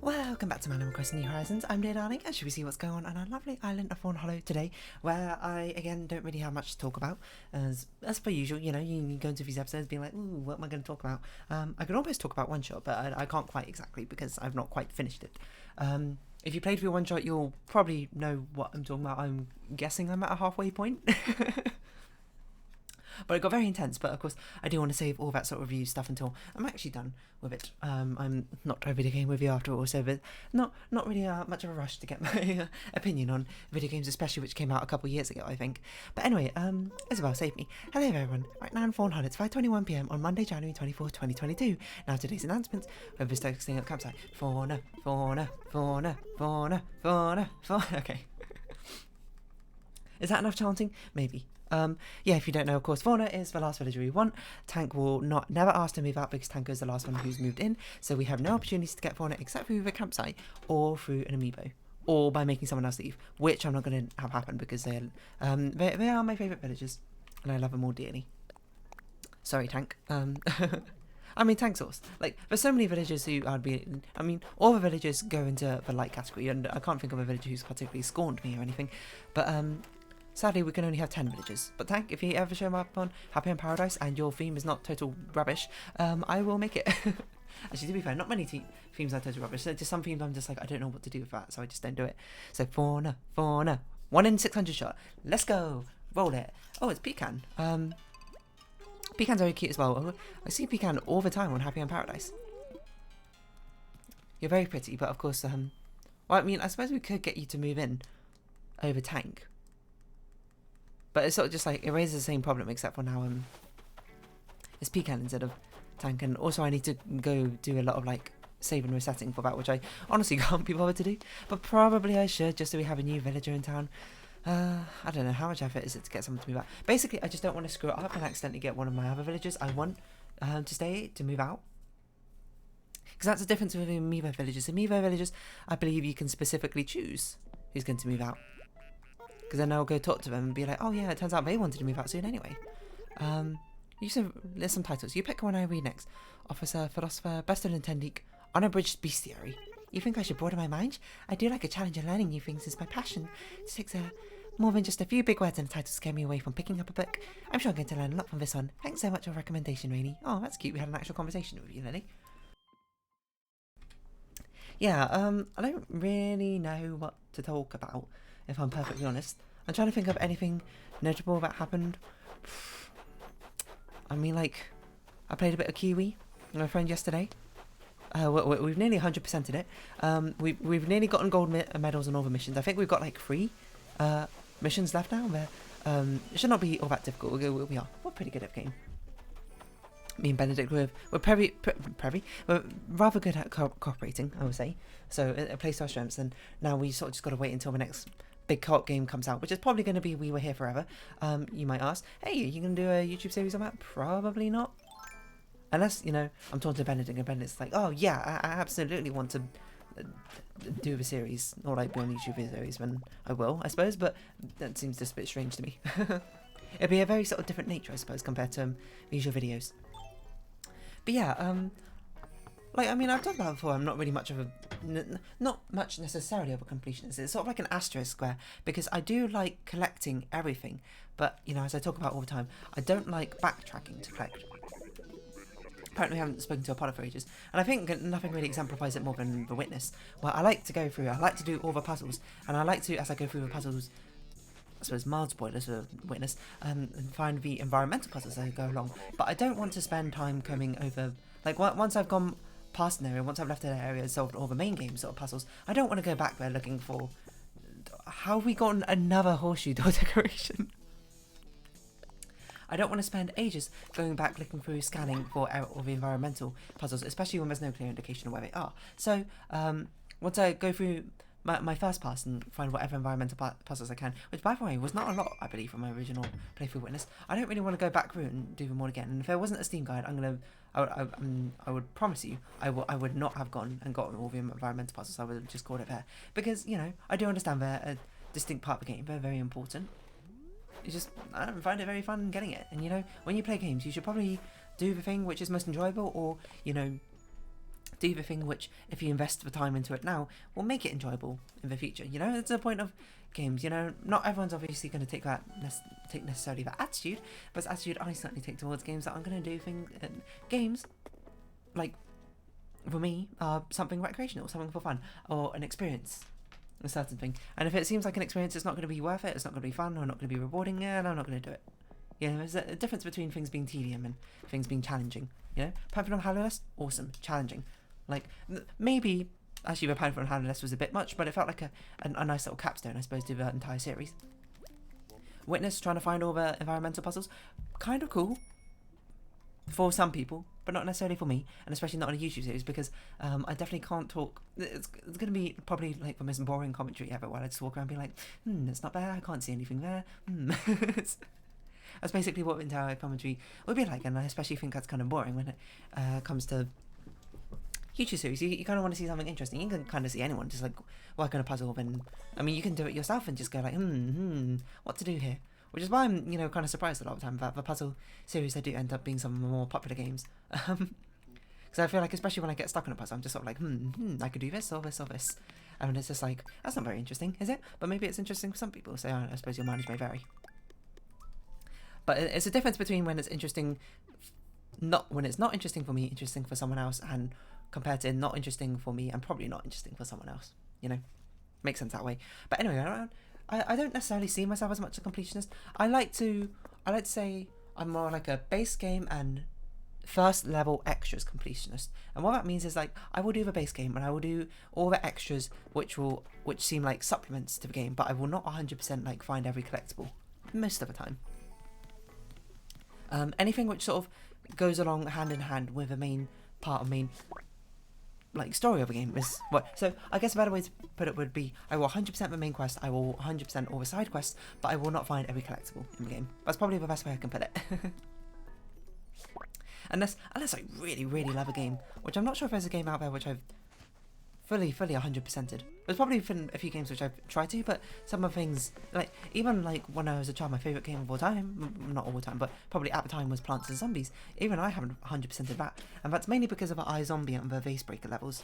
Welcome back to my Animal Crossing New Horizons. I'm Rerolling, and should we see what's going on our lovely island of Fawnhollow today, where I, again, don't really have much to talk about. As per usual, you know, you go into these episodes being like, ooh, what am I going to talk about? I can almost talk about One Shot, but I can't quite exactly because I've not quite finished it. If you played through One Shot, you'll probably know what I'm talking about. I'm guessing I'm at a halfway point. But it got very intense, but of course I do want to save all that sort of review stuff until I'm actually done with it. I'm not a video game review after all, so but not really much of a rush to get my opinion on video games, especially which came out a couple of years ago, I think. But anyway, Isabel, save me. Hello everyone, right now in Fawnhallow, it's 5:21 PM on Monday, January 24th, 2022. Now today's announcements, we're staying at the campsite. Fauna, okay. Is that enough chanting? Maybe. Yeah, if you don't know, of course, Fauna is the last villager we want. Tank will never ask to move out because Tank is the last one who's moved in, so we have no opportunities to get Fauna except through the campsite or through an amiibo, or by making someone else leave, which I'm not going to have happen because they are my favourite villagers, and I love them all dearly. Sorry, Tank. I mean, Tank Sauce. Like, there's so many villagers who all the villagers go into the light category, and I can't think of a villager who's particularly scorned me or anything, but, sadly, we can only have 10 villagers. But Tank, if you ever show up on Happy in Paradise and your theme is not total rubbish, I will make it. Actually, to be fair, not many themes are total rubbish. So just some themes I'm just like, I don't know what to do with that, so I just don't do it. So Fauna. 1 in 600 shot. Let's go. Roll it. Oh, it's Pecan. Pecan's very cute as well. I see Pecan all the time on Happy in Paradise. You're very pretty, but of course, well, I mean, I suppose we could get you to move in over Tank. But it's sort of just like, it raises the same problem, except for now it's Pecan instead of Tank. And also I need to go do a lot of like save and resetting for that, which I honestly can't be bothered to do. But probably I should, just so we have a new villager in town. I don't know, how much effort is it to get someone to move out? Basically, I just don't want to screw it up and accidentally get one of my other villagers I want to move out. Because that's the difference with Amiibo villagers. Amiibo villagers, I believe you can specifically choose who's going to move out. Because then I'll go talk to them and be like, oh yeah, it turns out they wanted to move out soon anyway. There's some titles. You pick one I read next. Officer, Philosopher, Best of Nintendique, Unabridged Bestiary. You think I should broaden my mind? I do like a challenge and learning new things is my passion. It takes more than just a few big words and a title to scare me away from picking up a book. I'm sure I'm going to learn a lot from this one. Thanks so much for your recommendation, Rainy. Oh, that's cute. We had an actual conversation with you, Lily. Yeah, I don't really know what to talk about, if I'm perfectly honest. I'm trying to think of anything notable that happened. I mean, like, I played a bit of Kiwi with my friend yesterday. We've nearly 100%ed it. We've nearly gotten gold medals on all the missions. I think we've got like 3 missions left now. It should not be all that difficult. We're pretty good at the game. Me and Benedict, we're rather good at cooperating, I would say. So it plays to our strengths, and now we sort of just got to wait until the next big co-op game comes out, which is probably going to be We Were Here Forever. You might ask, hey, are you going to do a YouTube series on that? Probably not. Unless, you know, I'm talking to Benedict, and Benedict's like, oh yeah, I absolutely want to do the series, or like be on YouTube series, then I will, I suppose, but that seems just a bit strange to me. It'd be a very sort of different nature, I suppose, compared to the usual videos. But yeah, like, I mean, I've talked about it before, I'm not really much of not much necessarily of a completionist. It's sort of like an asterisk square, because I do like collecting everything, but, you know, as I talk about all the time, I don't like backtracking to collect. Apparently I haven't spoken to Apollo for ages, and I think nothing really exemplifies it more than The Witness. Well, I like to go through, I like to do all the puzzles, and I like to, as I go through the puzzles, I suppose mild spoilers for Witness, and find the environmental puzzles as I go along. But I don't want to spend time coming over, like, once I've gone past an area, once I've left an area and solved all the main game sort of puzzles, I don't want to go back there looking for, how have we gotten another horseshoe door decoration? I don't want to spend ages going back looking through, scanning for all the environmental puzzles, especially when there's no clear indication of where they are. So, once I go through my first pass and find whatever environmental puzzles I can, which by the way was not a lot, I believe, from my original playthrough Witness. I don't really want to go back through and do them all again. And if there wasn't a Steam guide, I would promise you, I would not have gone and gotten all the environmental puzzles. I would have just called it there, because, you know, I do understand they're a distinct part of the game. They're very important. It's just, I don't find it very fun getting it. And, you know, when you play games, you should probably do the thing which is most enjoyable, or, you know, do the thing which, if you invest the time into it now, will make it enjoyable in the future. You know, it's the point of games. You know, not everyone's obviously going to take necessarily that attitude, but it's attitude I certainly take towards games, that I'm going to do things. Games, like, for me, are something recreational, something for fun, or an experience, a certain thing. And if it seems like an experience, it's not going to be worth it, it's not going to be fun, or not going to be rewarding, and I'm not going to do it. You know, there's a difference between things being tedium and things being challenging. You know, Fawnhallow, awesome, challenging. Like, maybe, actually the Fawnhallow was a bit much, but it felt like a nice little capstone, I suppose, to the entire series. Witness, trying to find all the environmental puzzles, kind of cool for some people, but not necessarily for me, and especially not on a YouTube series, because I definitely can't talk. It's going to be probably like the most boring commentary ever, where I just walk around and be like, it's not there, I can't see anything there. That's basically what the entire commentary would be like, and I especially think that's kind of boring when it comes to YouTube series. You kind of want to see something interesting. You can kind of see anyone just like work on a puzzle, and I mean, you can do it yourself and just go like, what to do here? Which is why I'm, you know, kind of surprised a lot of the time that the puzzle series, they do end up being some of the more popular games. Because I feel like, especially when I get stuck on a puzzle, I'm just sort of like, I could do this or this or this. And it's just like, that's not very interesting, is it? But maybe it's interesting for some people, so I suppose your mileage may vary. But it's a difference between when it's interesting, when it's not interesting for me, interesting for someone else, and compared to not interesting for me and probably not interesting for someone else. You know, makes sense that way. But anyway, I don't necessarily see myself as much a completionist. I like to say I'm more like a base game and first level extras completionist. And what that means is, like, I will do the base game and I will do all the extras which seem like supplements to the game, but I will not 100% like find every collectible most of the time. Anything which sort of goes along hand in hand with the main like story of a game is what. So I guess a better way to put it would be, I will 100% the main quest, I will 100% all the side quests, but I will not find every collectible in the game. That's probably the best way I can put it. unless I really, really love a game, which I'm not sure if there's a game out there which I've fully 100%ed. There's probably been a few games which I've tried to, but some of the things, like, even like when I was a child, my favourite game of all time, not all the time, but probably at the time, was Plants and Zombies. Even I haven't 100%ed that, and that's mainly because of the iZombie and the Vase Breaker levels.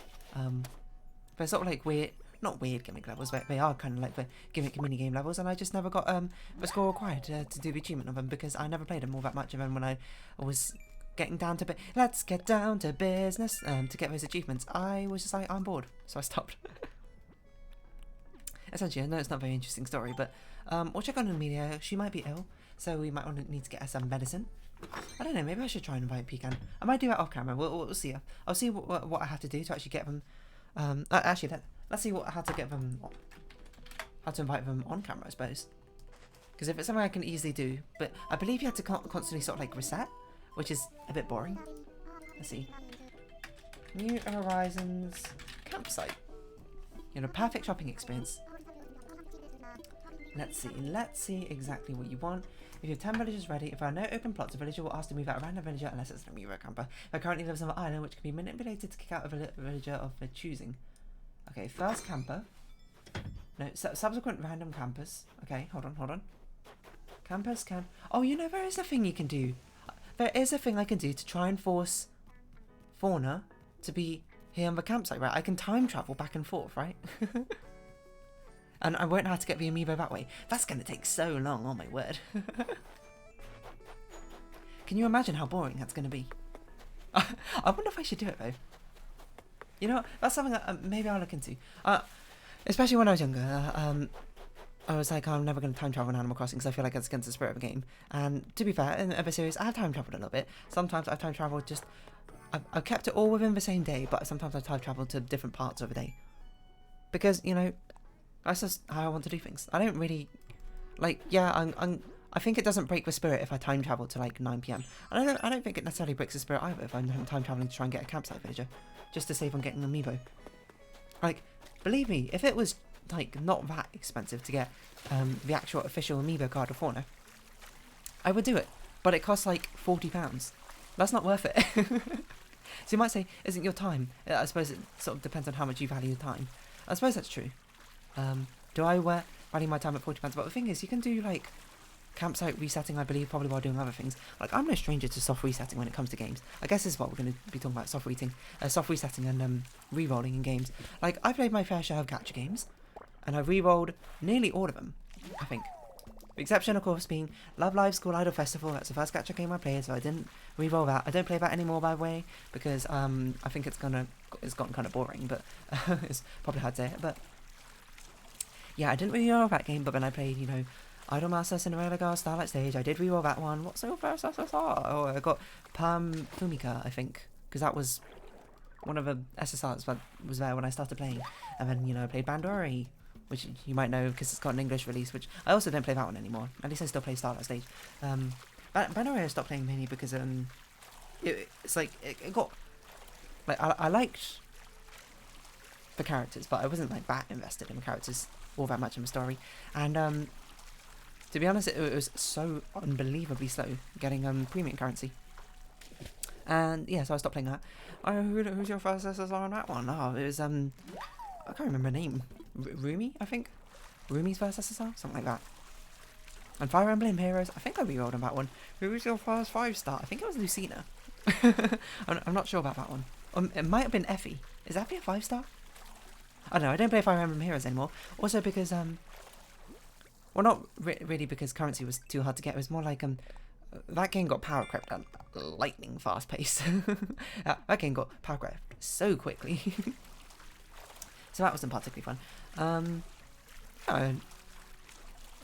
They're sort of like weird, not weird gimmick levels, but they are kind of like the gimmick mini-game levels, and I just never got the score required to do the achievement of them, because I never played them all that much, and then when I was getting down to let's get down to business to get those achievements, I was just like, I'm bored, so I stopped. Essentially, I know it's not a very interesting story, but we'll check on Amelia. She might be ill, so we might need to get her some medicine. I don't know, maybe I should try and invite Pecan. I might do that off camera. We'll see. I'll see what I have to do to actually get them. Actually, let's see how to invite them on camera, I suppose. Because if it's something I can easily do, but I believe you have to constantly sort of like reset, which is a bit boring. Let's see. New Horizons campsite. You know, perfect shopping experience. Let's see exactly what you want. If you have 10 villagers ready, if there are no open plots, a villager will ask to move out a random villager unless it's an Amiibo camper. There currently lives on an island which can be manipulated to kick out a villager of their choosing. Okay, first camper. No, subsequent random campers. Okay, hold on. Campers can... Oh, you know, there is a thing you can do. There is a thing I can do to try and force Fauna to be here on the campsite, right? I can time travel back and forth, right? And I won't have to get the Amiibo that way. That's going to take so long, oh my word. Can you imagine how boring that's going to be? I wonder if I should do it, though. You know what? That's something that maybe I'll look into. Especially when I was younger, I was like, I'm never going to time travel in Animal Crossing because I feel like it's against the spirit of the game. And to be fair, in the series, I have time traveled a little bit. Sometimes I've time traveled just... I've kept it all within the same day, but sometimes I've time traveled to different parts of a day. Because, you know, that's just how I want to do things. I don't really... Like, yeah, I think it doesn't break the spirit if I time travel to like 9 PM. And I don't think it necessarily breaks the spirit either if I'm time traveling to try and get a campsite villager. Just to save on getting an Amiibo. Like, believe me, if it was... like not that expensive to get the actual official Amiibo card of Fauna, I would do it, but it costs like £40. That's not worth it. So you might say, isn't your time? I suppose it sort of depends on how much you value your time. I suppose that's true. Do I value my time at £40? But the thing is, you can do like campsite resetting, I believe, probably while doing other things. Like, I'm no stranger to soft resetting when it comes to games. I guess this is what we're going to be talking about, soft resetting and re-rolling in games. Like, I played my fair share of gacha games, and I re-rolled nearly all of them, I think. The exception, of course, being Love Live School Idol Festival. That's the first gacha game I played, so I didn't re-roll that. I don't play that anymore, by the way, because I think it's gotten kind of boring, but it's probably hard to say it. But yeah, I didn't re-roll that game, but when I played, you know, Idolmaster, Cinderella Girl, Starlight Stage, I did re-roll that one. What's your first SSR? Oh, I got Pam Fumika, I think, because that was one of the SSRs that was there when I started playing. And then, you know, I played Bandori, which you might know because it's got an English release, which I also don't play that one anymore. At least I still play Starlight Stage. Bandori I stopped playing mainly because it's like, it got, like, I liked the characters, but I wasn't like that invested in the characters all that much in the story. And to be honest, it was so unbelievably slow getting premium currency. And yeah, so I stopped playing that. Who's your first SSR on that one? Oh, it was I can't remember her name. Rumi, I think. Rumi's first SSR, something like that. And Fire Emblem Heroes, I think I re-rolled on that one. Who was your first 5-star? I think it was Lucina. I'm not sure about that one. It might have been Effie. Is Effie a 5-star? I don't know. I don't play Fire Emblem Heroes anymore. Also because well, not really because currency was too hard to get. It was more like that game got power crept at lightning fast pace. That game got power crept so quickly. So that wasn't particularly fun.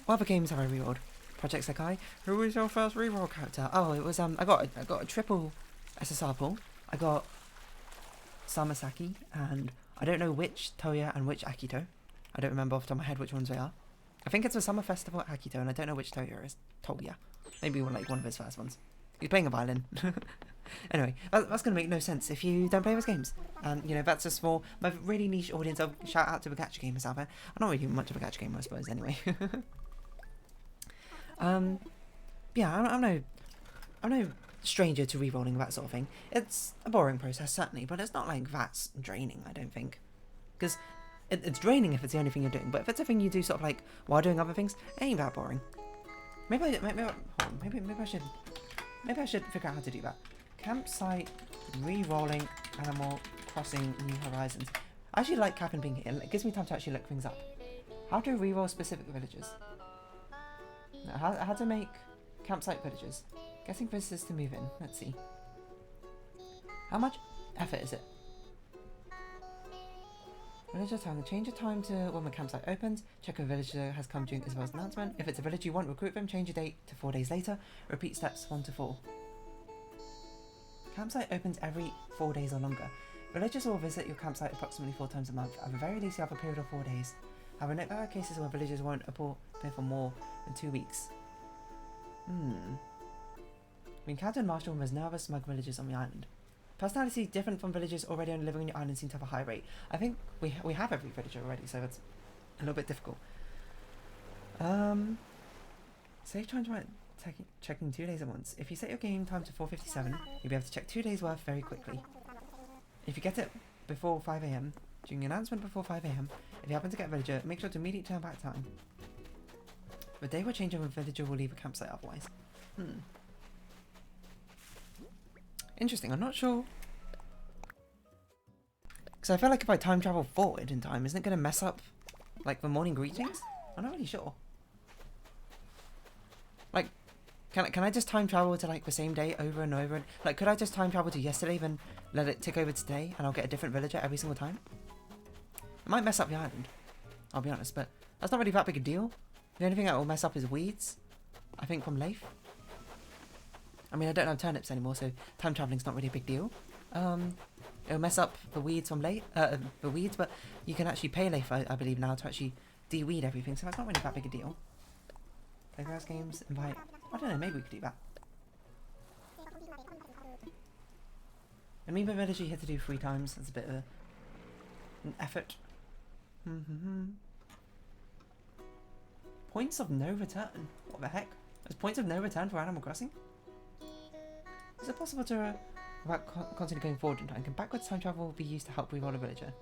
What other games have I rerolled? Project Sekai. Who was your first reroll character? Oh, it was I got a triple SSR pool. I got Samasaki, and I don't know which Toya and which Akito. I don't remember off the top of my head which ones they are. I think it's a summer festival at Akito, and I don't know which Toya is. Toya. Maybe one of his first ones. He's playing a violin. Anyway, that's going to make no sense if you don't play those games. And, you know, that's just for my really niche audience. I'll shout out to the gacha gamers out there. I'm not really much of a gacha gamer, I suppose, anyway. Yeah, I'm no stranger to re-rolling that sort of thing. It's a boring process, certainly, but it's not like that's draining, I don't think. Because it's draining if it's the only thing you're doing, but if it's a thing you do sort of like while doing other things, it ain't that boring. Maybe I should figure out how to do that. Campsite, re-rolling, Animal Crossing, New Horizons. I actually like Captain being here. It gives me time to actually look things up. How to re-roll specific villages. No, how to make campsite villages. Getting visitors to move in. Let's see. How much effort is it? Villager time. Change the time to when the campsite opens. Check if a villager has come during Isabel's announcement. If it's a village you want, recruit them. Change the date to 4 days later. Repeat steps 1 to 4. Campsite opens every 4 days or longer. Villagers will visit your campsite approximately 4 times a month. At the very least, you have a period of 4 days. However, note there are cases where villagers won't appear for more than 2 weeks. We encountered Marshall and there's no other smug villagers on the island. Personality different from villagers already living on your island seem to have a high rate. I think we have every villager already, so it's a little bit difficult. Save time to checking 2 days at once. If you set your game time to 4:57, you'll be able to check 2 days worth very quickly. If you get it before 5 AM, during the announcement before 5 AM, if you happen to get a villager, make sure to immediately turn back time. The day will change and the villager will leave a campsite otherwise. Interesting, I'm not sure. Because I feel like if I time travel forward in time, isn't it going to mess up, like, the morning greetings? I'm not really sure. Like, can I just time travel to, like, the same day over and over? Like, could I just time travel to yesterday, then let it tick over today, and I'll get a different villager every single time? It might mess up the island, I'll be honest, but that's not really that big a deal. The only thing that will mess up is weeds, I think, from Leif. I mean, I don't have turnips anymore, so time traveling's not really a big deal. It'll mess up the weeds from the weeds, but you can actually pay Leif, I believe, now to actually de-weed everything, so that's not really that big a deal. Playgrass games, invite... I don't know, maybe we could do that. Amiibo villager you had to do 3 times, that's a bit of an effort. Points of no return? What the heck? There's points of no return for Animal Crossing? Is it possible to, without constantly going forward in time, can backwards time travel be used to help reroll a villager?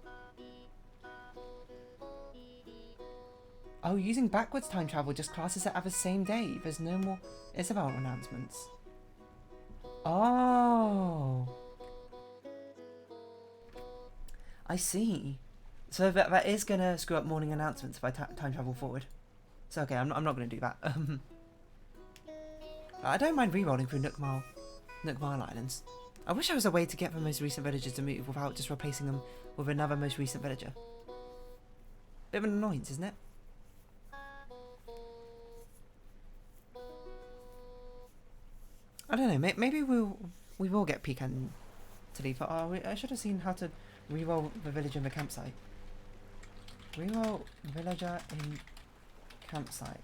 Oh, using backwards time travel just classes that have the same day. There's no more Isabel announcements. Oh. I see. So that is going to screw up morning announcements if I time travel forward. So okay, I'm not going to do that. I don't mind re-rolling through Nook Mile Islands. I wish there was a way to get the most recent villagers to move without just replacing them with another most recent villager. Bit of an annoyance, isn't it? I don't know, maybe we will get Pecan to leave. Oh, I should have seen how to re-roll the villager in the campsite. Re-roll villager in campsite.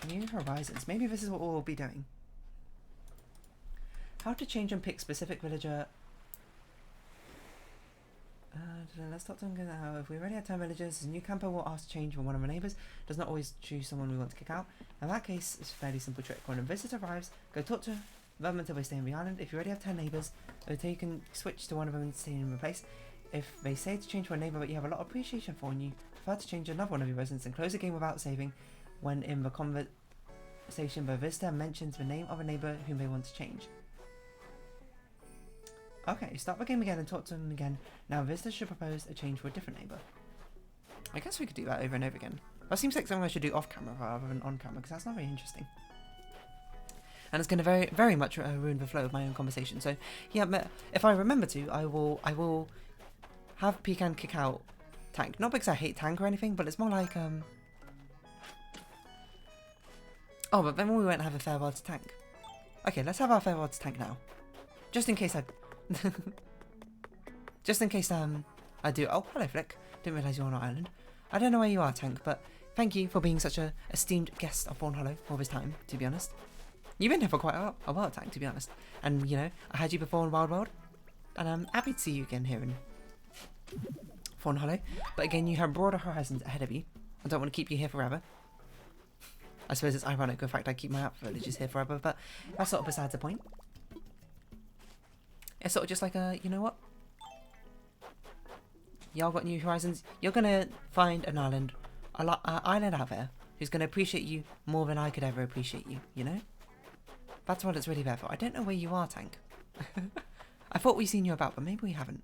New horizons. Maybe this is what we'll be doing. How to change and pick specific villager. Let's talk to them now. If we already have 10 villagers, a new camper will ask to change when one of our neighbours does not always choose someone we want to kick out. In that case, it's a fairly simple trick. When a visitor arrives, go talk to them until they stay on the island. If you already have 10 neighbours, you can switch to one of them and stay in their place. If they say to change for a neighbour but you have a lot of appreciation for and you prefer to change another one of your residents, and close the game without saving. When in the conversation, the visitor mentions the name of a neighbour whom they want to change. Okay, start the game again and talk to them again. Now visitors should propose a change for a different neighbour. I guess we could do that over and over again. That seems like something I should do off camera rather than on camera, because that's not very interesting. And it's going to very much ruin the flow of my own conversation. So yeah, if I remember to, I will have Pecan kick out Tank. Not because I hate Tank or anything, but it's more like oh, but then we won't have a farewell to Tank. Okay, let's have our farewell to Tank now. Just in case I just in case I do. Oh, hello Flick. Didn't realise you're on our island. I don't know where you are, Tank, but thank you for being such a esteemed guest of Fawnhollow all this time, to be honest. You've been here for quite a while, Tank, to be honest. And, you know, I had you before in Wild World, and I'm happy to see you again here in Fawnhollow. But again, you have broader horizons ahead of you. I don't want to keep you here forever. I suppose it's ironic, in fact, I keep my app villages here forever, but that's sort of besides the point. It's sort of just like you know what? Y'all got new horizons. You're gonna find an island out there who's gonna appreciate you more than I could ever appreciate you. You know? That's what it's really there for. I don't know where you are, Tank. I thought we'd seen you about, but maybe we haven't.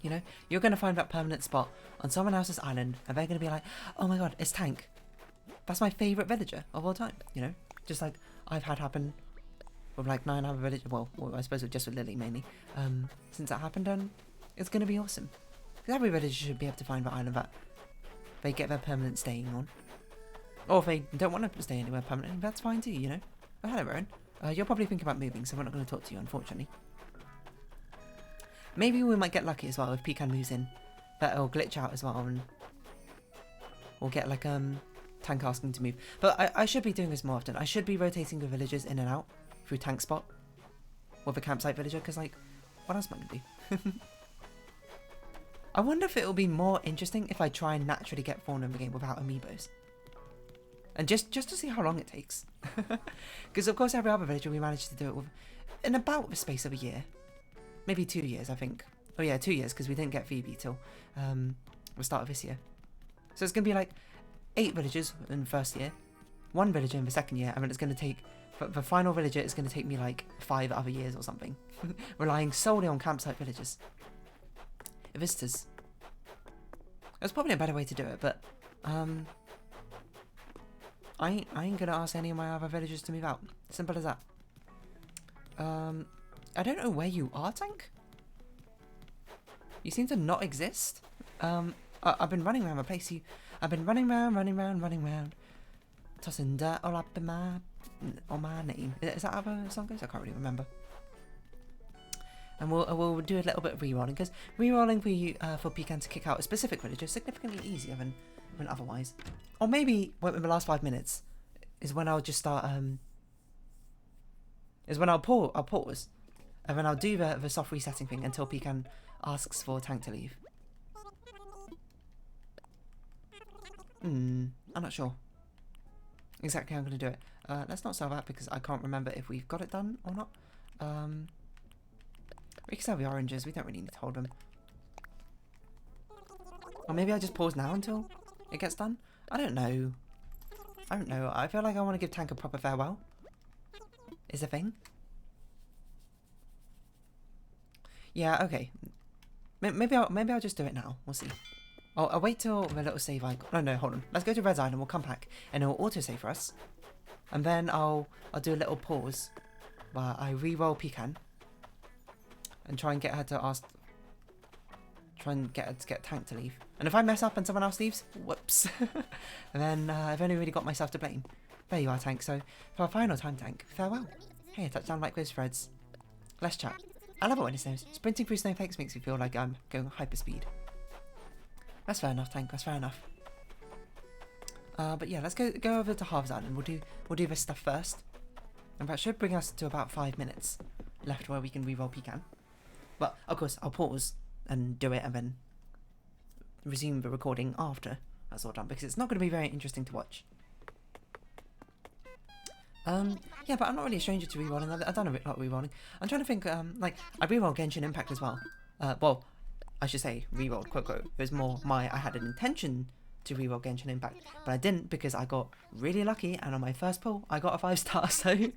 You know? You're gonna find that permanent spot on someone else's island, and they're gonna be like, "Oh my god, it's Tank. That's my favourite villager of all time." You know? Just like I've had happen with like 9 other villagers. Well, I suppose just with Lily mainly. Since that happened, and it's gonna be awesome. Because every villager should be able to find that island that they get their permanent staying on. Or if they don't want to stay anywhere permanently, that's fine too, you know? Oh, hello, Rowan. You're probably thinking about moving, so we're not going to talk to you, unfortunately. Maybe we might get lucky as well if Pecan moves in. But it'll glitch out as well, and we'll get like Tank asking to move. But I should be doing this more often. I should be rotating the villagers in and out through Tank spot or the campsite villager, because like, what else am I going to do? I wonder if it'll be more interesting if I try and naturally get Fawn in the game without amiibos. And just to see how long it takes. Because of course every other villager we managed to do it with in about the space of a year. Maybe 2 years, I think. Oh yeah, 2 years, because we didn't get Phoebe till the start of this year. So it's going to be like 8 villagers in the first year, 1 villager in the second year, and then it's going to take, for the final villager, it's going to take me like 5 other years or something. Relying solely on campsite villagers. Visitors. There's probably a better way to do it, but I ain't gonna ask any of my other villagers to move out. Simple as that. I don't know where you are, Tank. You seem to not exist. I've been running around my place. I've been running around, tossing dirt all up in on my name. Is that how the song goes? I can't really remember. And we'll do a little bit of rerolling, because rerolling for Pecan to kick out a specific villager is significantly easier than otherwise. Or maybe in the last 5 minutes is when I'll just start is when I'll pause, and then I'll do the soft resetting thing until Pecan asks for Tank to leave. I'm not sure exactly how I'm going to do it. Let's not sell that because I can't remember if we've got it done or not. We can sell the oranges, we don't really need to hold them. Or maybe I just pause now until it gets done. I don't know. I don't know. I feel like I want to give Tank a proper farewell. Is a thing. Yeah, okay. Maybe I'll just do it now. We'll see. I'll wait till the little save icon. No, hold on. Let's go to Red's Island. We'll come back and it'll autosave for us. And then I'll do a little pause while I re-roll Pecan and try and get her to ask. Try and get her to get Tank to leave. And if I mess up and someone else leaves, whoops. And then I've only really got myself to blame. There you are, Tank. So for our final time, Tank, farewell. Hey, a touchdown like those threads. Let's chat. I love it when it snows. Sprinting through snowflakes makes me feel like I'm going hyperspeed. That's fair enough, Tank. That's fair enough. But yeah, let's go over to Harv's Island. We'll do this stuff first. And that should bring us to about 5 minutes left where we can re-roll Pecan. But of course, I'll pause and do it and then resume the recording after that's all done, because it's not going to be very interesting to watch. Yeah, but I'm not really a stranger to rerolling. I've done a lot of rerolling. I'm trying to think, like, I rerolled Genshin Impact as well. Well, I should say rerolled, quote, quote. It was more I had an intention to reroll Genshin Impact, but I didn't because I got really lucky, and on my first pull, I got a 5-star, so I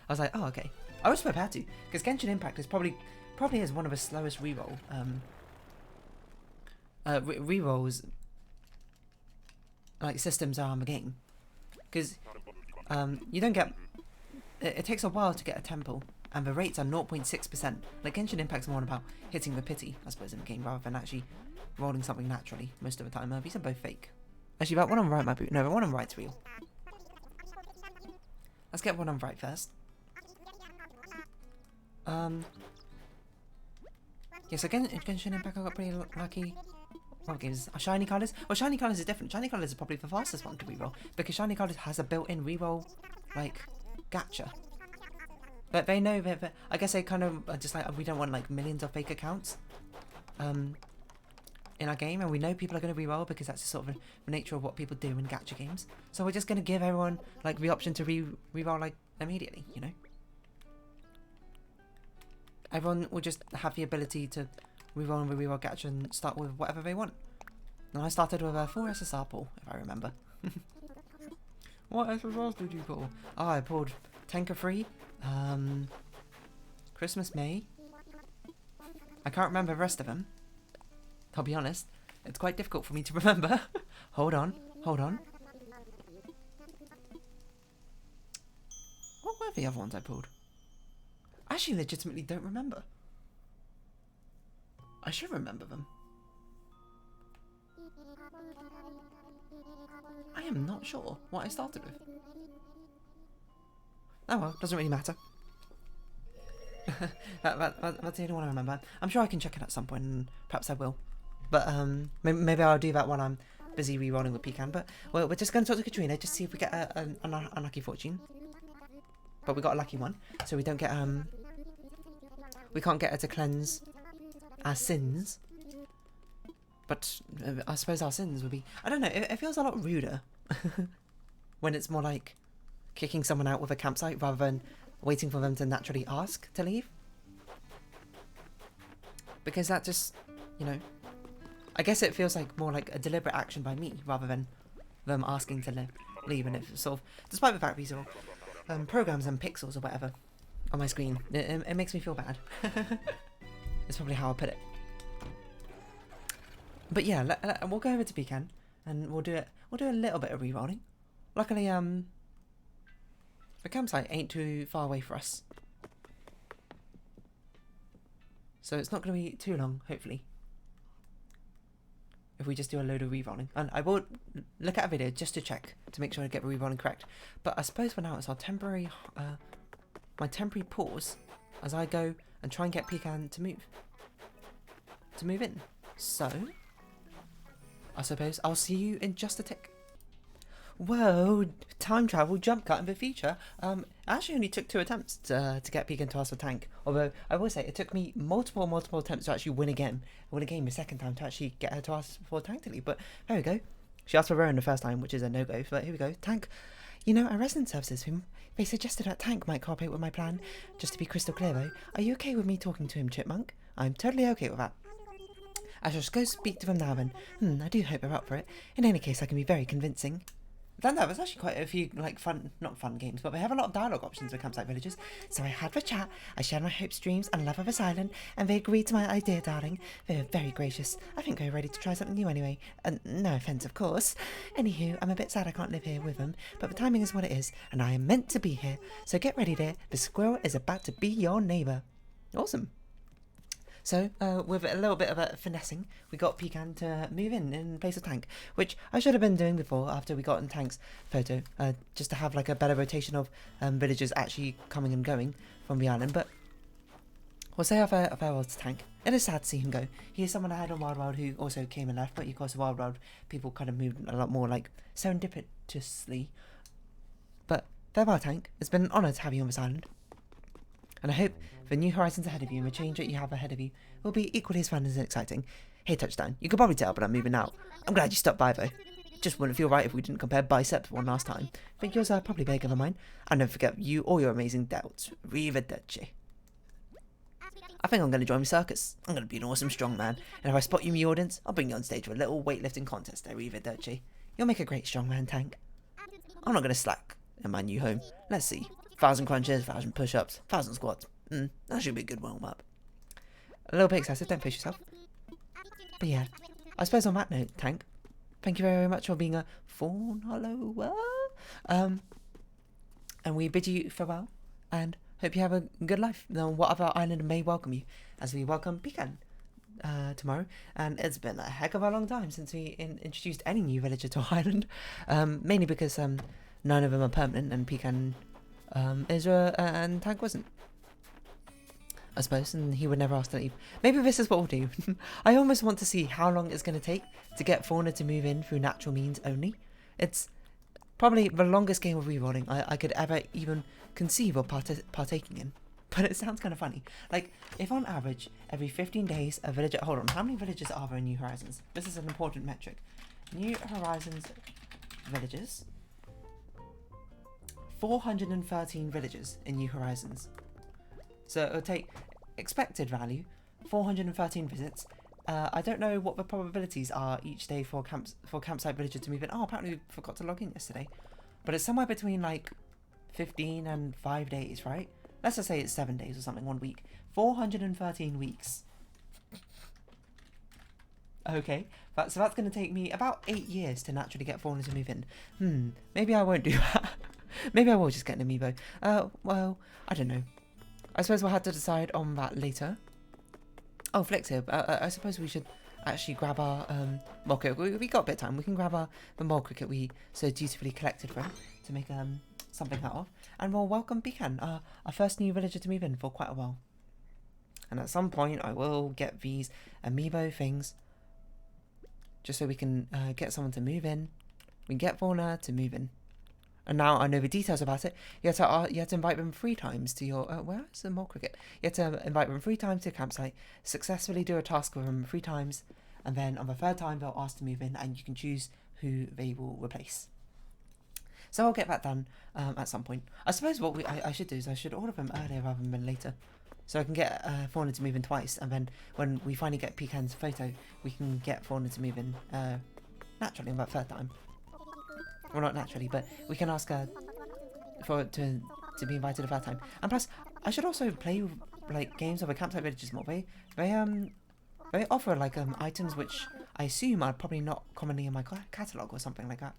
was like, oh, okay. I was prepared to, because Genshin Impact is probably is one of the slowest reroll, rerolls, like, systems are on the game. Because you don't get... It takes a while to get a temple, and the rates are 0.6%. Like, Genshin Impact's more about hitting the pity, I suppose, in the game, rather than actually rolling something naturally most of the time. These are both fake. Actually, that one on right might be... No, the one on right's real. Let's get one on right first. Yeah, so Genshin Impact, I got pretty lucky. What games? Shiny Colours? Well, Shiny Colours is different. Shiny Colours is probably the fastest one to reroll, because Shiny Colours has a built-in reroll, like, gacha. But they know that, I guess they kind of are just like, we don't want, like, millions of fake accounts in our game, and we know people are going to reroll because that's sort of the nature of what people do in gacha games. So we're just going to give everyone, like, the option to reroll, like, immediately, you know? Everyone will just have the ability to reroll and reroll gacha and start with whatever they want. And I started with a 4 SSR pull, if I remember. What SSRs did you pull? Oh, I pulled Tanker Free, Christmas May. I can't remember the rest of them. I'll be honest, it's quite difficult for me to remember. Hold on. What were the other ones I pulled? I actually legitimately don't remember. I should remember them. I am not sure what I started with. Oh well, doesn't really matter. That's the only one I remember. I'm sure I can check it at some point, and perhaps I will. But maybe I'll do that while I'm busy rerolling with Pecan. But well, we're just going to talk to Katrina, just see if we get an unlucky fortune. But we got a lucky one, so we don't get we can't get her to cleanse our sins. But I suppose our sins would be... I don't know, it feels a lot ruder when it's more like kicking someone out with a campsite rather than waiting for them to naturally ask to leave. Because that just, you know... I guess it feels like more like a deliberate action by me rather than them asking to leave. And it's sort of... Despite the fact these are all programs and pixels or whatever on my screen, it makes me feel bad. That's probably how I'll put it. But yeah, we'll go over to Pecan and we'll do a little bit of rerolling. Luckily, the campsite ain't too far away for us, so it's not going to be too long, hopefully, if we just do a load of rerolling. And I will look at a video just to check to make sure I get the rerolling correct. But I suppose for now it's our temporary, my temporary pause as I go and try and get Pecan to move in. So I suppose I'll see you in just a tick. Whoa, time travel jump cut in the future. It actually only took 2 attempts to get Pecan to ask for Tank. Although I will say it took me multiple attempts to actually win a game the second time to actually get her to ask for Tank to leave. But there we go. She asked for Rowan the first time, which is a no-go. But here we go. Tank, you know, our resident services, they suggested that Tank might cooperate with my plan. Just to be crystal clear though, are you okay with me talking to him, Chipmunk? I'm totally okay with that. I shall just go speak to them now then. I do hope they're up for it. In any case, I can be very convincing. Then there was actually quite a few, like, not fun games, but they have a lot of dialogue options with Campsite Villagers. So I had the chat, I shared my hopes, dreams, and love of this island, and they agreed to my idea, darling. They were very gracious. I think they were ready to try something new anyway. No offence, of course. Anywho, I'm a bit sad I can't live here with them, but the timing is what it is, and I am meant to be here. So get ready, dear. The squirrel is about to be your neighbour. Awesome. So, with a little bit of a finessing, we got Pecan to move in place of Tank, which I should have been doing before after we got in Tank's photo, just to have like a better rotation of villagers actually coming and going from the island. But we'll say our farewell to Tank. It is sad to see him go. He is someone I had on Wild World who also came and left, but of course, Wild World people kind of moved a lot more like serendipitously. But farewell, Tank. It's been an honour to have you on this island. And I hope the new horizons ahead of you and the change that you have ahead of you will be equally as fun and exciting. Hey, Touchdown, you could probably tell, but I'm moving out. I'm glad you stopped by, though. Just wouldn't feel right if we didn't compare biceps one last time. Think yours are probably bigger than mine. I'll never forget you or your amazing doubts. Arrivederci. I think I'm going to join the circus. I'm going to be an awesome strongman, and if I spot you in the audience, I'll bring you on stage for a little weightlifting contest. Arrivederci. You'll make a great strongman, Tank. I'm not going to slack in my new home. Let's see. 1,000 crunches, 1,000 push-ups, 1,000 squats. That should be a good warm-up. A little bit excessive, don't push yourself. But yeah, I suppose on that note, Tank, thank you very much for being a Fawnhollow. And we bid you farewell, and hope you have a good life. Now, what other island may welcome you, as we welcome Pecan tomorrow. And it's been a heck of a long time since we introduced any new villager to our island, mainly because none of them are permanent, and Pecan and Tank wasn't, I suppose, and he would never ask to leave. Maybe this is what we'll do. I almost want to see how long it's going to take to get Fauna to move in through natural means only. It's probably the longest game of rerolling I could ever even conceive of partaking in. But it sounds kind of funny. Like, if on average, every 15 days, a villager... Hold on, how many villagers are there in New Horizons? This is an important metric. New Horizons villagers... 413 villagers in New Horizons. So it'll take expected value, 413 visits. I don't know what the probabilities are each day for campsite villager to move in. Oh, apparently we forgot to log in yesterday. But it's somewhere between like 15 and 5 days, right? Let's just say it's 7 days or something, 1 week. 413 weeks. Okay, so that's going to take me about 8 years to naturally get Fauna to move in. Maybe I won't do that. Maybe I will just get an amiibo. Well, I don't know. I suppose we'll have to decide on that later. Oh, Flex here. I suppose we should actually grab our mole cricket. We got a bit of time. We can grab the mole cricket we so dutifully collected from to make something out of. And we'll welcome Pecan, our first new villager to move in for quite a while. And at some point I will get these amiibo things just so we can get someone to move in. We can get Fauna to move in. And now I know the details about it. You have to invite them 3 times to your... where is the mole cricket? You have to invite them 3 times to your campsite, successfully do a task with them 3 times, and then on the 3rd time they'll ask to move in, and you can choose who they will replace. So I'll get that done at some point. I suppose what I should do is I should order them earlier rather than later. So I can get Fauna to move in twice, and then when we finally get Pecan's photo, we can get Fauna to move in naturally on that 3rd time. Well, not naturally, but we can ask her to be invited a 3rd time. And plus, I should also play like games of a campsite villages more. They offer like items which I assume are probably not commonly in my catalogue or something like that,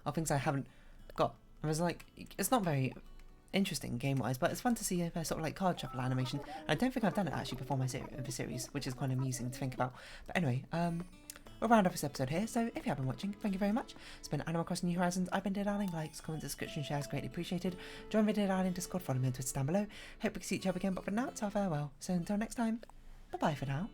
or things I haven't got. And it's like, it's not very interesting game wise, but it's fun to see a sort of like card shuffle animation. I don't think I've done it actually before the series, which is kind of amusing to think about. But anyway, we'll round off this episode here, so if you have been watching, thank you very much. It's been Animal Crossing New Horizons. I've been Rerolling. Likes, comments, description, shares, greatly appreciated. Join me Rerolling Discord, follow me on Twitter down below. Hope we can see each other again, but for now, it's our farewell. So until next time, bye-bye for now.